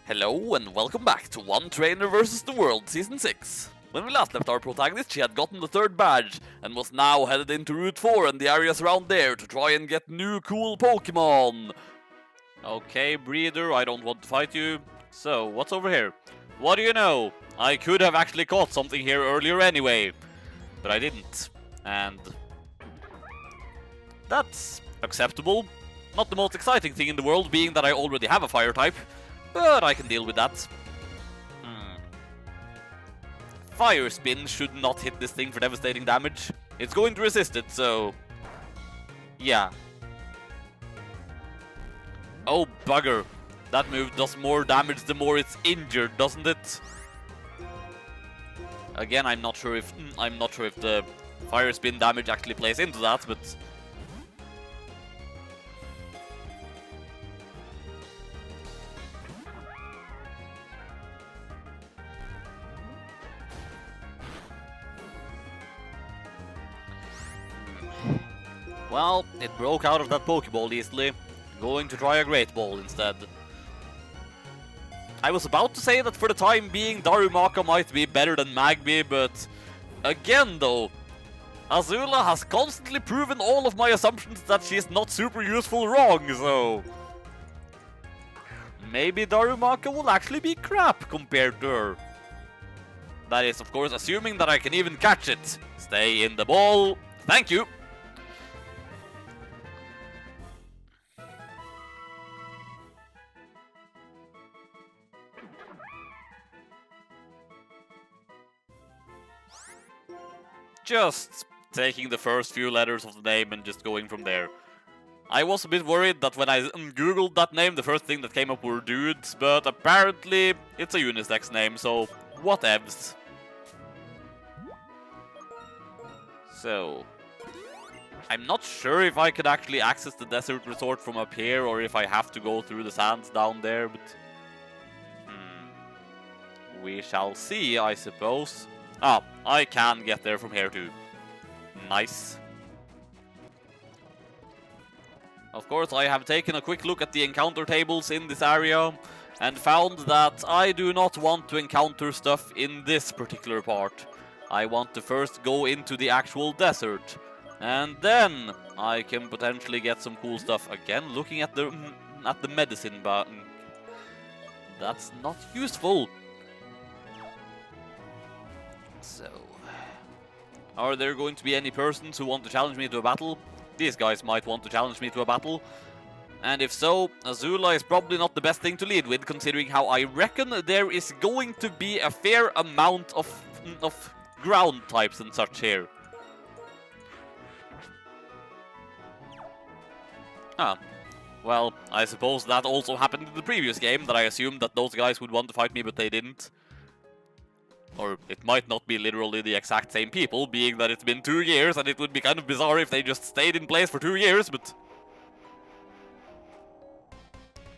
Hello and welcome back to One Trainer vs. the World Season 6. When we last left our protagonist, she had gotten the 3rd badge and was now headed into Route 4 and the areas around there to try and get new cool Pokémon. Okay, breeder, I don't want to fight you. So, what's over here? What do you know? I could have actually caught something here earlier anyway, but I didn't. And that's acceptable. Not the most exciting thing in the world, being that I already have a fire type. But I can deal with that. Fire Spin should not hit this thing for devastating damage. It's going to resist it, so... yeah. Oh, bugger. That move does more damage the more it's injured, doesn't it? Again, I'm not sure if the Fire Spin damage actually plays into that, but... well, it broke out of that Pokeball easily. Going to try a Great Ball instead. I was about to say that for the time being, Darumaka might be better than Magby, but again though, Azula has constantly proven all of my assumptions that she's not super useful wrong, so... maybe Darumaka will actually be crap compared to her. That is, of course, assuming that I can even catch it. Stay in the ball. Thank you. Just taking the first few letters of the name and just going from there. I was a bit worried that when I googled that name, the first thing that came up were dudes, but apparently it's a unisex name, so whatevs. So, I'm not sure if I could actually access the desert resort from up here, or if I have to go through the sands down there, but... we shall see, I suppose. Ah, I can get there from here too. Nice. Of course, I have taken a quick look at the encounter tables in this area and found that I do not want to encounter stuff in this particular part. I want to first go into the actual desert, and then I can potentially get some cool stuff. Again, looking at the medicine button. That's not useful. So, are there going to be any persons who want to challenge me to a battle? These guys might want to challenge me to a battle. And if so, Azula is probably not the best thing to lead with, considering how I reckon there is going to be a fair amount of ground types and such here. Ah, well, I suppose that also happened in the previous game, that I assumed that those guys would want to fight me, but they didn't. Or it might not be literally the exact same people, being that it's been 2 years, and it would be kind of bizarre if they just stayed in place for 2 years, but...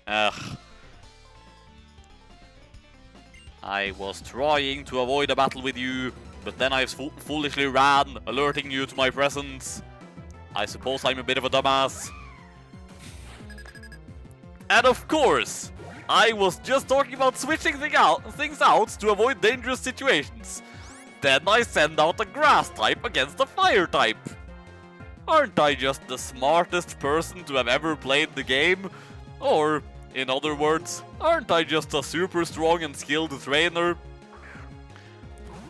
ugh. I was trying to avoid a battle with you, but then I foolishly ran, alerting you to my presence. I suppose I'm a bit of a dumbass. And of course, I was just talking about switching things out to avoid dangerous situations. Then I send out a grass type against a fire type. Aren't I just the smartest person to have ever played the game? Or, in other words, aren't I just a super strong and skilled trainer?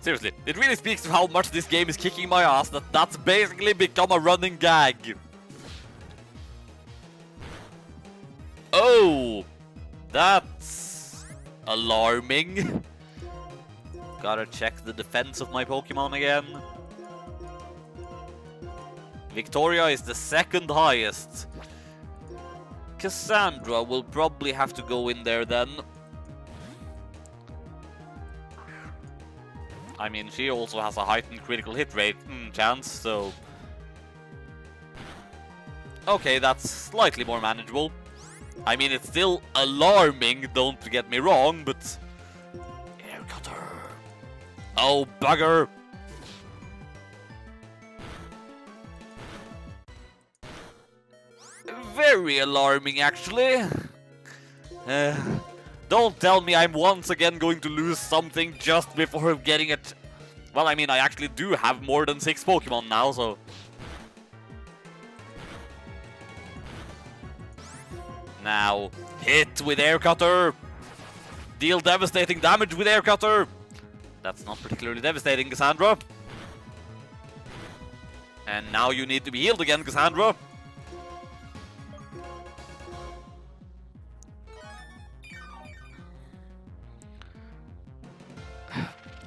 Seriously, it really speaks to how much this game is kicking my ass that that's basically become a running gag. Oh! That's alarming. Gotta check the defense of my Pokemon again. Victoria is the 2nd highest. Cassandra will probably have to go in there then. I mean, she also has a heightened critical hit rate chance, so... okay, that's slightly more manageable. I mean, it's still alarming, don't get me wrong, but... air cutter. Oh, bugger! Very alarming, actually. Don't tell me I'm once again going to lose something just before getting it. Well, I mean, I actually do have more than 6 Pokemon now, so... Now, hit with Air Cutter! Deal devastating damage with Air Cutter! That's not particularly devastating, Cassandra. And now you need to be healed again, Cassandra.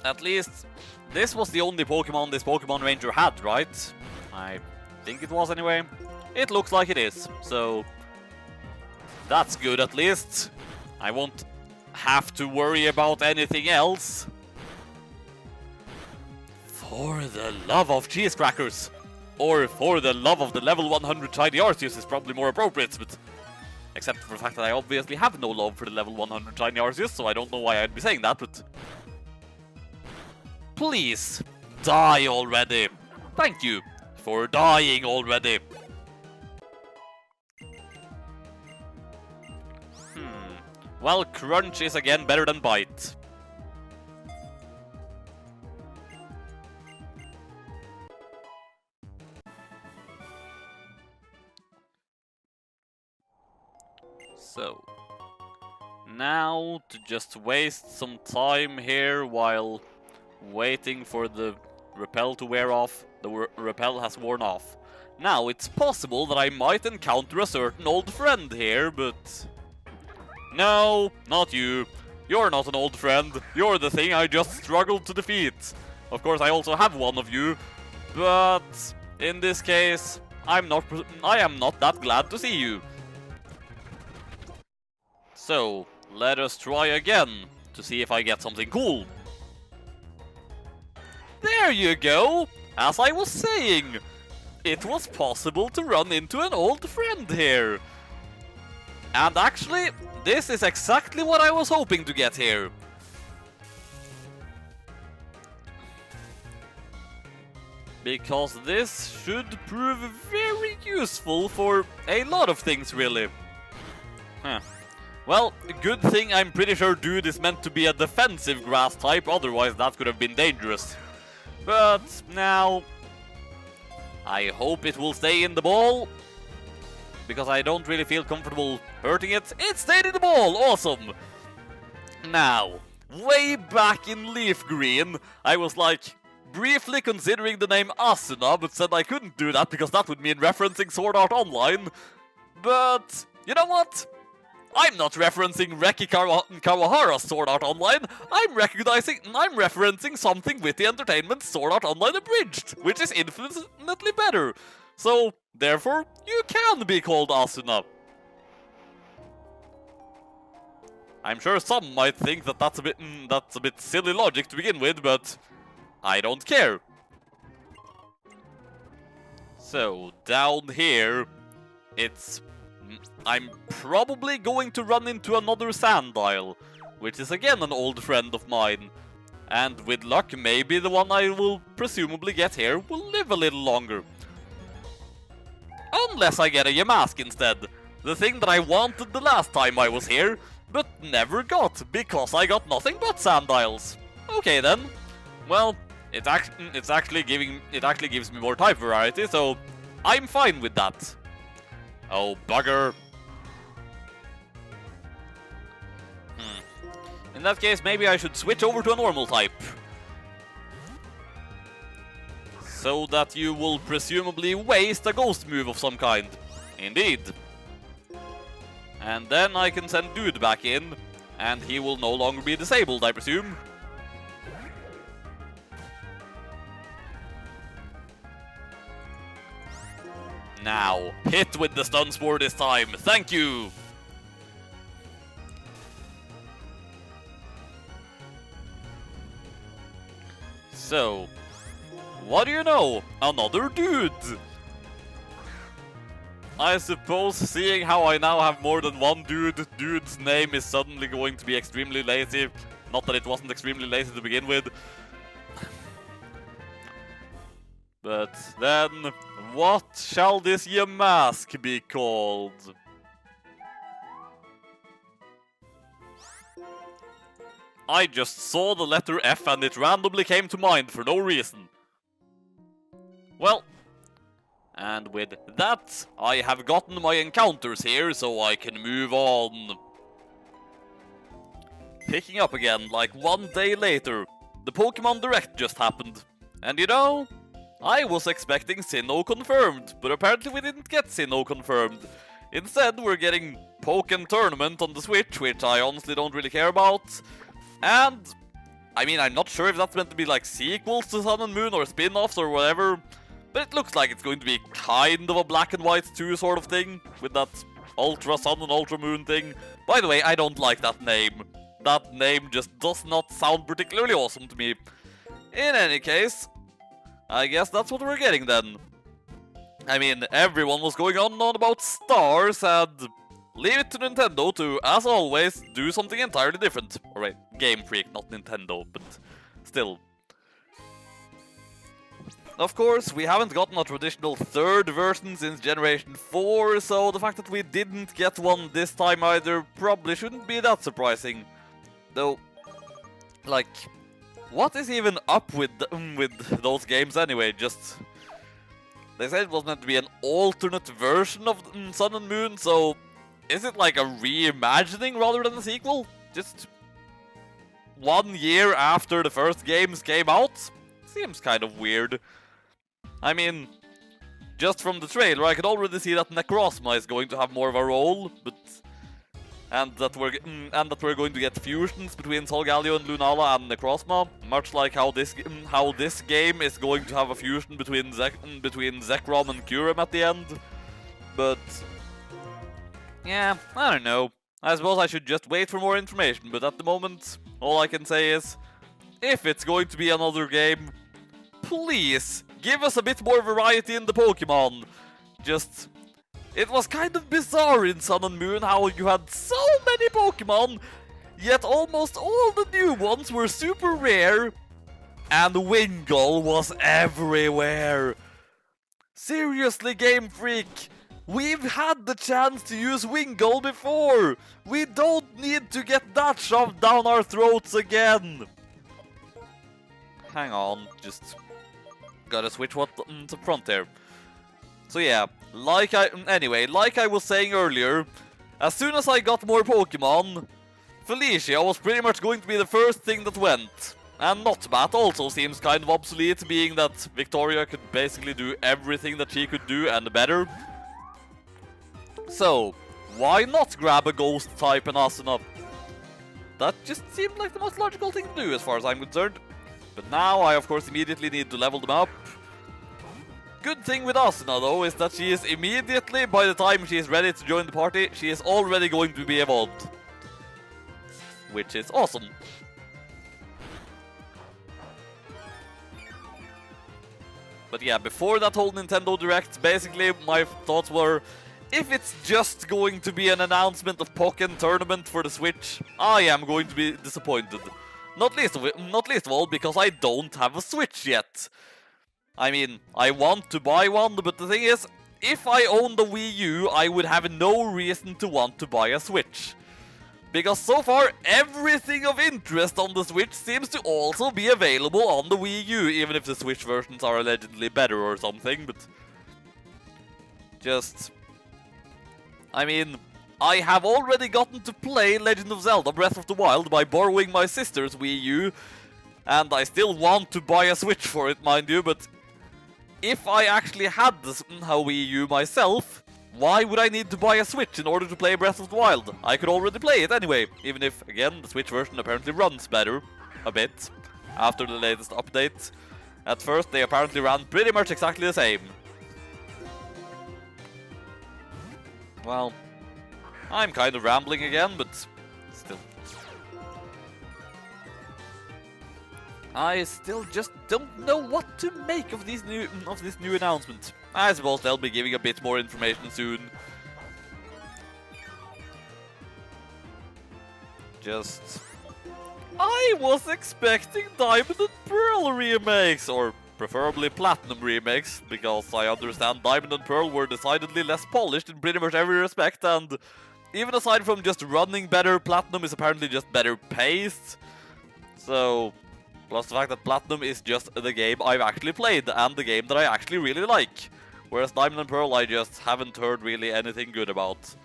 At least, this was the only Pokemon this Pokemon Ranger had, right? I think it was anyway. It looks like it is, so... That's good at least. I won't have to worry about anything else. For the love of cheese crackers! Or for the love of the level 100 Shiny Arceus is probably more appropriate, but... Except for the fact that I obviously have no love for the level 100 Shiny Arceus, so I don't know why I'd be saying that, but... Please, die already. Thank you for dying already. Well, Crunch is again better than Bite. So, now to just waste some time here while waiting for the repel to wear off. The repel has worn off. Now, it's possible that I might encounter a certain old friend here, but... No, not you. You're not an old friend. You're the thing I just struggled to defeat. Of course, I also have one of you, but in this case, I am not that glad to see you. So, let us try again to see if I get something cool. There you go! As I was saying, it was possible to run into an old friend here. And actually, this is exactly what I was hoping to get here. Because this should prove very useful for a lot of things, really. Huh. Well, good thing I'm pretty sure Dude is meant to be a defensive grass type, otherwise that could have been dangerous. But now, I hope it will stay in the ball, because I don't really feel comfortable hurting it. It stayed in the ball! Awesome! Now, way back in Leaf Green, I was like, briefly considering the name Asuna, but said I couldn't do that because that would mean referencing Sword Art Online. But, you know what? I'm not referencing Reki Kawahara's Sword Art Online. I'm referencing something with the entertainment Sword Art Online Abridged, which is infinitely better. So, therefore, you can be called Asuna. I'm sure some might think that that's a bit silly logic to begin with, but I don't care. So, down here, I'm probably going to run into another Sandile, which is again an old friend of mine. And with luck, maybe the one I will presumably get here will live a little longer. Unless I get a Yamask instead. The thing that I wanted the last time I was here, but never got, because I got nothing but Sandiles. Okay then. Well, it actually gives me more type variety, so I'm fine with that. Oh, bugger. In that case, maybe I should switch over to a normal type. So that you will presumably waste a ghost move of some kind. Indeed. And then I can send Dude back in, and he will no longer be disabled, I presume. Now, hit with the stun spore this time. Thank you! So, what do you know? Another Dude! I suppose, seeing how I now have more than one Dude's name is suddenly going to be extremely lazy. Not that it wasn't extremely lazy to begin with. But then, what shall this Yamask be called? I just saw the letter F and it randomly came to mind for no reason. Well, and with that, I have gotten my encounters here, so I can move on. Picking up again, like 1 day later, the Pokemon Direct just happened. And you know, I was expecting Sinnoh confirmed, but apparently we didn't get Sinnoh confirmed. Instead, we're getting Pokémon Tournament on the Switch, which I honestly don't really care about. And, I mean, I'm not sure if that's meant to be like sequels to Sun and Moon or spin-offs or whatever, but it looks like it's going to be kind of a Black and White 2 sort of thing, with that Ultra Sun and Ultra Moon thing. By the way, I don't like that name. That name just does not sound particularly awesome to me. In any case, I guess that's what we're getting then. I mean, everyone was going on and on about stars, and leave it to Nintendo to, as always, do something entirely different. Alright, Game Freak, not Nintendo, but still. Of course, we haven't gotten a traditional third version since Generation 4, so the fact that we didn't get one this time either probably shouldn't be that surprising. Though, like, what is even up with those games anyway? Just, they said it was meant to be an alternate version of Sun and Moon, so is it like a reimagining rather than a sequel? Just 1 year after the first games came out? Seems kind of weird. I mean, just from the trailer, I could already see that Necrozma is going to have more of a role, but and that we're going to get fusions between Solgaleo and Lunala and Necrozma, much like how this game is going to have a fusion between Zekrom and Kyurem at the end. But yeah, I don't know. I suppose I should just wait for more information, but at the moment, all I can say is, if it's going to be another game, please give us a bit more variety in the Pokemon. Just, it was kind of bizarre in Sun and Moon how you had so many Pokemon, yet almost all the new ones were super rare, and Wingull was everywhere. Seriously, Game Freak, we've had the chance to use Wingull before. We don't need to get that shoved down our throats again. Hang on, just gotta switch what to front there. So yeah, like I was saying earlier, as soon as I got more Pokemon, Felicia was pretty much going to be the first thing that went. And Notbat also seems kind of obsolete, being that Victoria could basically do everything that she could do and better. So, why not grab a Ghost type and Asuna? That just seemed like the most logical thing to do as far as I'm concerned. But now I of course immediately need to level them up. Good thing with Asuna though is that she is immediately, by the time she is ready to join the party, she is already going to be evolved. Which is awesome. But yeah, before that whole Nintendo Direct, basically my thoughts were, if it's just going to be an announcement of Pokémon Tournament for the Switch, I am going to be disappointed. Not least of all because I don't have a Switch yet. I mean, I want to buy one, but the thing is, if I owned a Wii U, I would have no reason to want to buy a Switch. Because so far, everything of interest on the Switch seems to also be available on the Wii U, even if the Switch versions are allegedly better or something, but just, I mean, I have already gotten to play Legend of Zelda Breath of the Wild by borrowing my sister's Wii U, and I still want to buy a Switch for it, mind you, but if I actually had this Wii U myself, why would I need to buy a Switch in order to play Breath of the Wild? I could already play it anyway, even if, again, the Switch version apparently runs better, a bit, after the latest update. At first, they apparently ran pretty much exactly the same. Well, I'm kind of rambling again, but still. I still just don't know what to make of this new announcement. I suppose they'll be giving a bit more information soon. Just, I was expecting Diamond and Pearl remakes, or preferably Platinum remakes, because I understand Diamond and Pearl were decidedly less polished in pretty much every respect, and even aside from just running better, Platinum is apparently just better paced. So, plus the fact that Platinum is just the game I've actually played, and the game that I actually really like. Whereas Diamond and Pearl I just haven't heard really anything good about.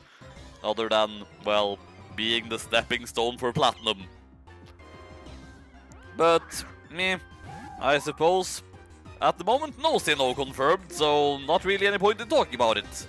Other than, well, being the stepping stone for Platinum. But, meh, I suppose. At the moment, no Sinnoh confirmed, so not really any point in talking about it.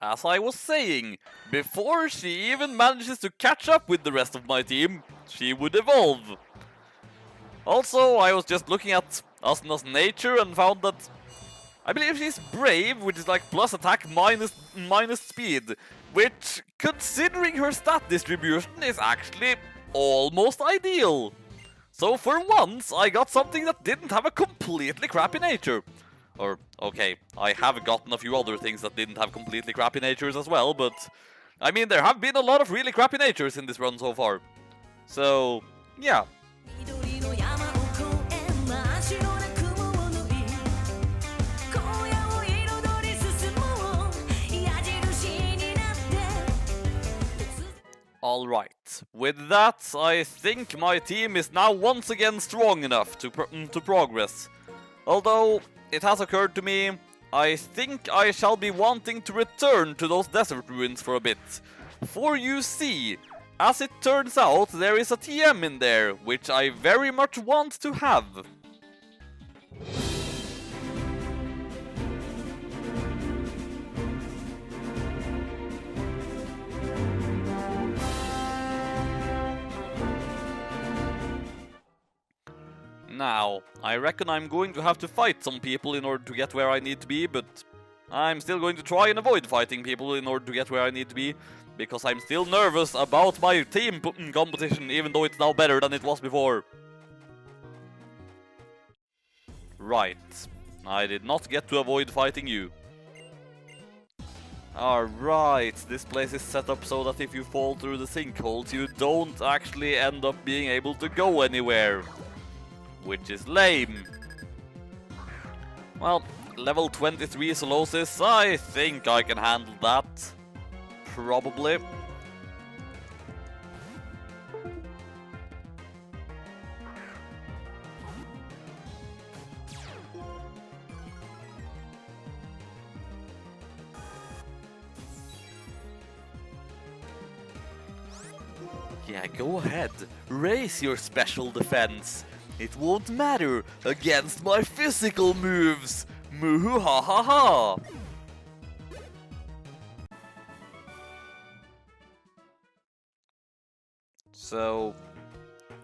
As I was saying, before she even manages to catch up with the rest of my team, she would evolve. Also, I was just looking at Asna's nature and found that I believe she's brave, which is like plus attack minus speed, which, considering her stat distribution, is actually almost ideal. So for once, I got something that didn't have a completely crappy nature. Or, okay, I have gotten a few other things that didn't have completely crappy natures as well, but I mean, there have been a lot of really crappy natures in this run so far. So, yeah. Alright, with that, I think my team is now once again strong enough to progress. Although, it has occurred to me, I think I shall be wanting to return to those desert ruins for a bit. For you see, as it turns out, there is a TM in there, which I very much want to have. Now, I reckon I'm going to have to fight some people in order to get where I need to be, but I'm still going to try and avoid fighting people in order to get where I need to be, because I'm still nervous about my team competition, even though it's now better than it was before. Right, I did not get to avoid fighting you. Alright, this place is set up so that if you fall through the sinkholes, you don't actually end up being able to go anywhere. Which is lame. Well, level 23 Solosis, I think I can handle that. Probably. Yeah, go ahead. Raise your special defense. It won't matter against my physical moves! Moo ha ha ha! So,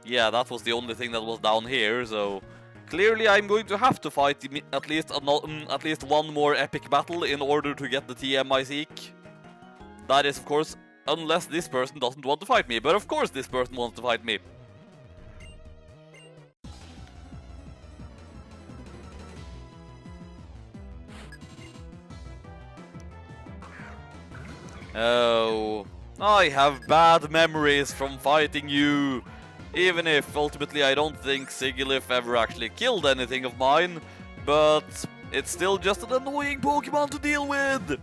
yeah, that was the only thing that was down here, so clearly I'm going to have to fight at least one more epic battle in order to get the TM I seek. That is, of course, unless this person doesn't want to fight me, but of course this person wants to fight me. Oh, I have bad memories from fighting you. Even if ultimately I don't think Sigilyph ever actually killed anything of mine, but it's still just an annoying Pokemon to deal with.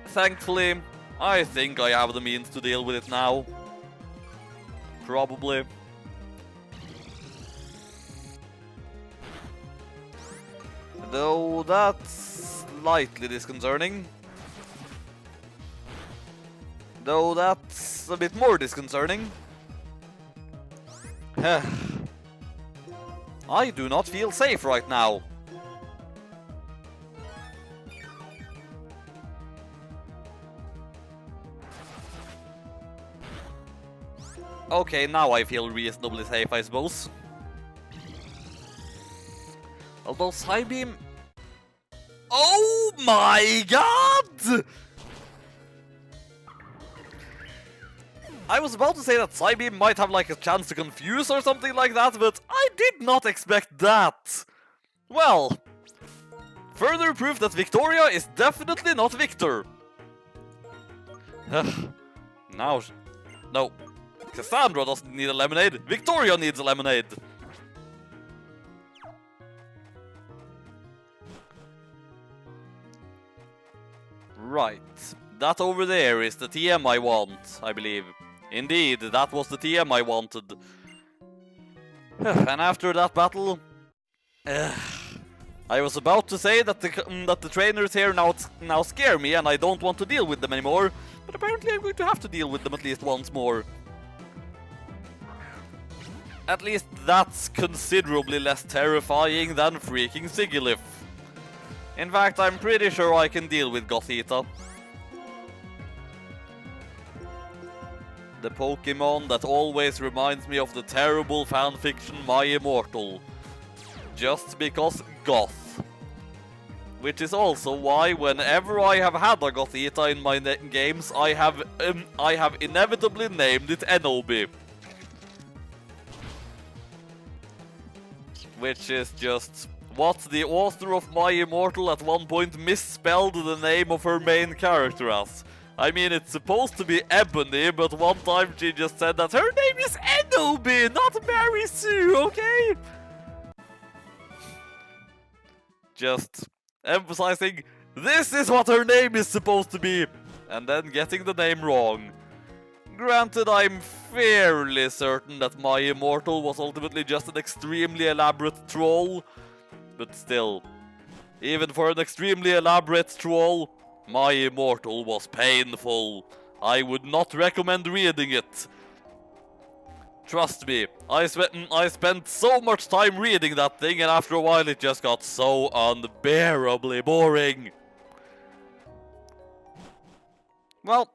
Thankfully, I think I have the means to deal with it now. Probably. Though that's slightly disconcerting. Though that's a bit more disconcerting. I do not feel safe right now. Okay, now I feel reasonably safe, I suppose. Although Psybeam... Oh my god! I was about to say that Psybeam might have like a chance to confuse or something like that, but I did not expect that. Well, further proof that Victoria is definitely not Victor. Now, no. Cassandra doesn't need a lemonade. Victoria needs a lemonade. Right. That over there is the TM I want, I believe. Indeed, that was the TM I wanted. And after that battle... I was about to say that the trainers here now scare me and I don't want to deal with them anymore. But apparently I'm going to have to deal with them at least once more. At least that's considerably less terrifying than freaking Sigilyph. In fact, I'm pretty sure I can deal with Gothita. The Pokemon that always reminds me of the terrible fanfiction My Immortal. Just because Goth. Which is also why whenever I have had a Gothita in my games, I have inevitably named it Enobi. Which is just what the author of My Immortal at one point misspelled the name of her main character as. I mean, it's supposed to be Ebony, but one time she just said that her name is Enobi, not Mary Sue, okay? Just emphasizing, this is what her name is supposed to be, and then getting the name wrong. Granted, I'm fairly certain that My Immortal was ultimately just an extremely elaborate troll, but still, even for an extremely elaborate troll, My Immortal was painful. I would not recommend reading it. Trust me, I spent so much time reading that thing, and after a while it just got so unbearably boring. Well,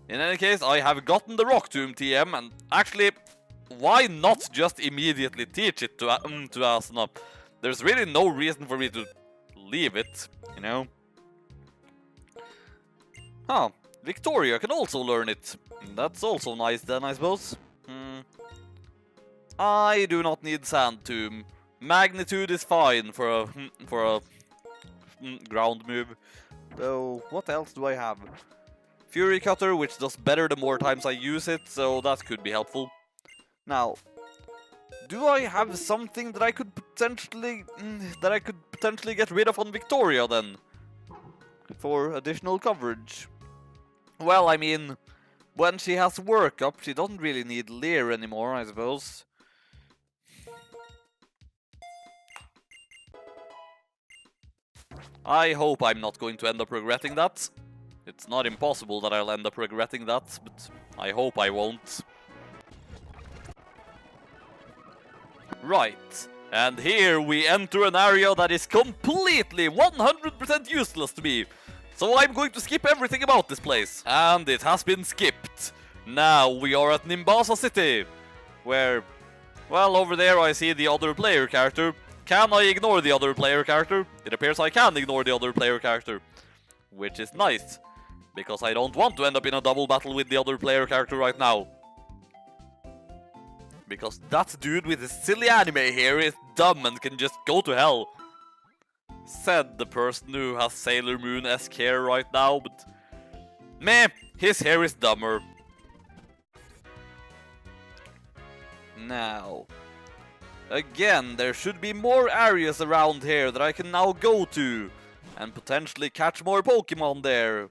in any case, I have gotten the Rock Tomb TM, and actually, why not just immediately teach it to Asuna? There's really no reason for me to leave it, you know? Huh, Victoria can also learn it. That's also nice then, I suppose. I do not need Sand Tomb. Magnitude is fine for a ground move. So, what else do I have? Fury Cutter, which does better the more times I use it, so that could be helpful. Now, do I have something that I could potentially get rid of on Victoria then? For additional coverage? Well, I mean, when she has Work Up, she doesn't really need Leer anymore, I suppose. I hope I'm not going to end up regretting that. It's not impossible that I'll end up regretting that, but I hope I won't. Right, and here we enter an area that is completely 100% useless to me. So I'm going to skip everything about this place. And it has been skipped. Now we are at Nimbasa City, where, well, over there I see the other player character. Can I ignore the other player character? It appears I can ignore the other player character, which is nice, because I don't want to end up in a double battle with the other player character right now. Because that dude with his silly anime hair is dumb and can just go to hell. Said the person who has Sailor Moon-esque hair right now, but meh, his hair is dumber. Now, again, there should be more areas around here that I can now go to, and potentially catch more Pokemon there.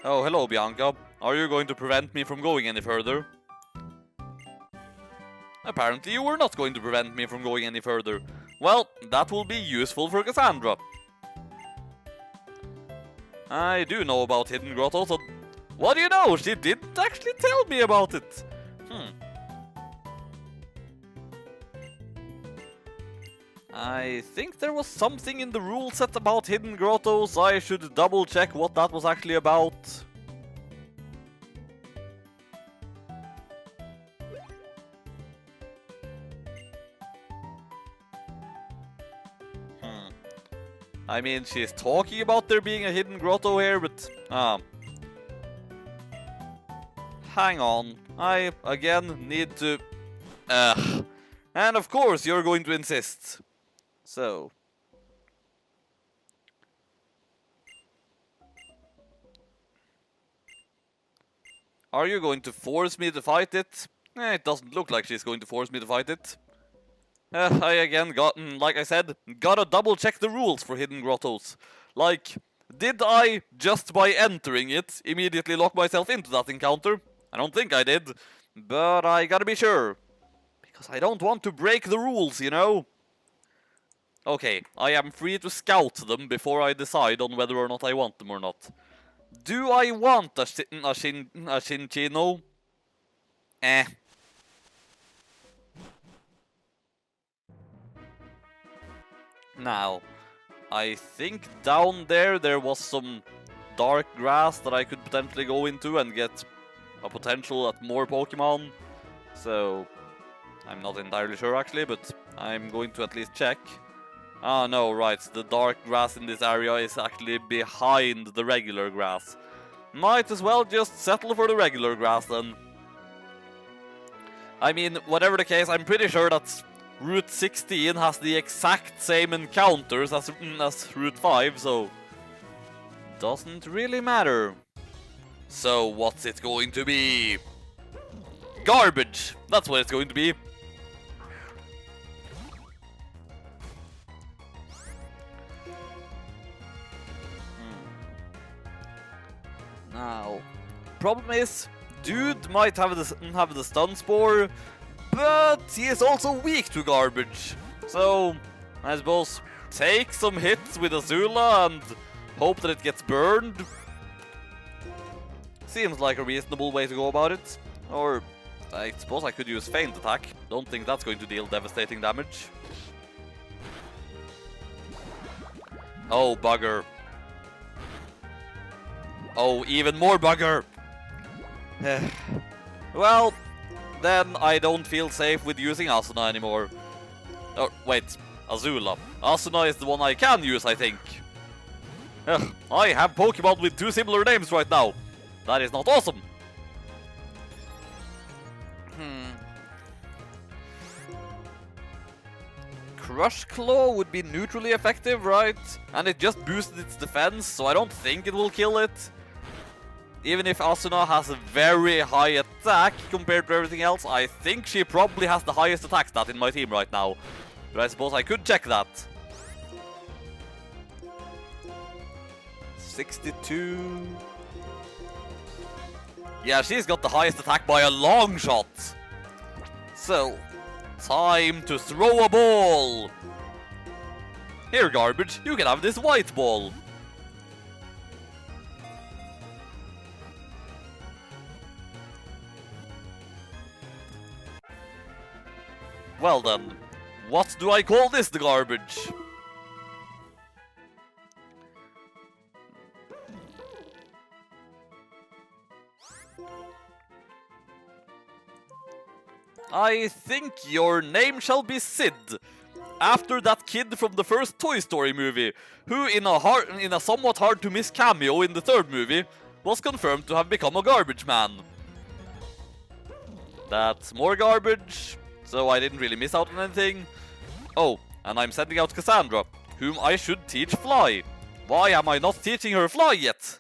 Oh, hello, Bianca. Are you going to prevent me from going any further? Apparently you were not going to prevent me from going any further. Well, that will be useful for Cassandra. I do know about Hidden Grotto, so... What do you know? She didn't actually tell me about it. I think there was something in the rule set about Hidden Grottos. I should double check what that was actually about. I mean, she's talking about there being a hidden grotto here, but... hang on. I, again, need to... And of course you're going to insist. So... Are you going to force me to fight it? It doesn't look like she's going to force me to fight it. I again like I said, gotta double check the rules for hidden grottos. Like, did I, just by entering it, immediately lock myself into that encounter? I don't think I did, but I gotta be sure. Because I don't want to break the rules, you know? Okay, I am free to scout them before I decide on whether or not I want them or not. Do I want a Shinchino? Now, I think down there was some dark grass that I could potentially go into and get a potential at more Pokemon. So, I'm not entirely sure actually, but I'm going to at least check. Ah, no, right, the dark grass in this area is actually behind the regular grass. Might as well just settle for the regular grass then. I mean, whatever the case, I'm pretty sure that Route 16 has the exact same encounters as Route 5, so... doesn't really matter. So, what's it going to be? Garbage! That's what it's going to be. Now, problem is, dude might have the stun spore, but he is also weak to garbage. So, I suppose, take some hits with Azula and hope that it gets burned. Seems like a reasonable way to go about it. Or, I suppose I could use Feint Attack. Don't think that's going to deal devastating damage. Oh, bugger. Oh, even more bugger! Well, then I don't feel safe with using Asuna anymore. Oh, wait, Azula. Asuna is the one I can use, I think. I have Pokemon with 2 similar names right now. That is not awesome. Crush Claw would be neutrally effective, right? And it just boosted its defense, so I don't think it will kill it. Even if Asuna has a very high attack compared to everything else, I think she probably has the highest attack stat in my team right now. But I suppose I could check that. 62... Yeah, she's got the highest attack by a long shot. So, time to throw a ball. Here, Garbage, you can have this white ball. Well then, what do I call this, the Garbage? I think your name shall be Sid, after that kid from the first Toy Story movie, who in a somewhat hard to miss cameo in the third movie, was confirmed to have become a garbage man. That's more garbage. So I didn't really miss out on anything. Oh, and I'm sending out Cassandra, whom I should teach Fly. Why am I not teaching her Fly yet?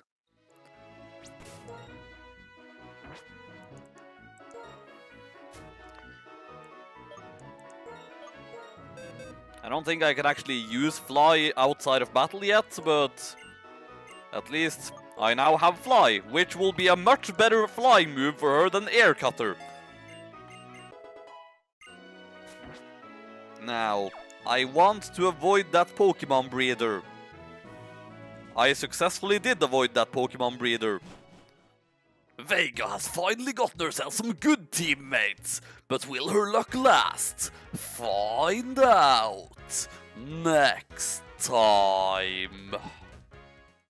I don't think I can actually use Fly outside of battle yet, but at least I now have Fly, which will be a much better flying move for her than Air Cutter. Now, I want to avoid that Pokemon breeder. I successfully did avoid that Pokemon breeder. Vega has finally gotten herself some good teammates, but will her luck last? Find out next time.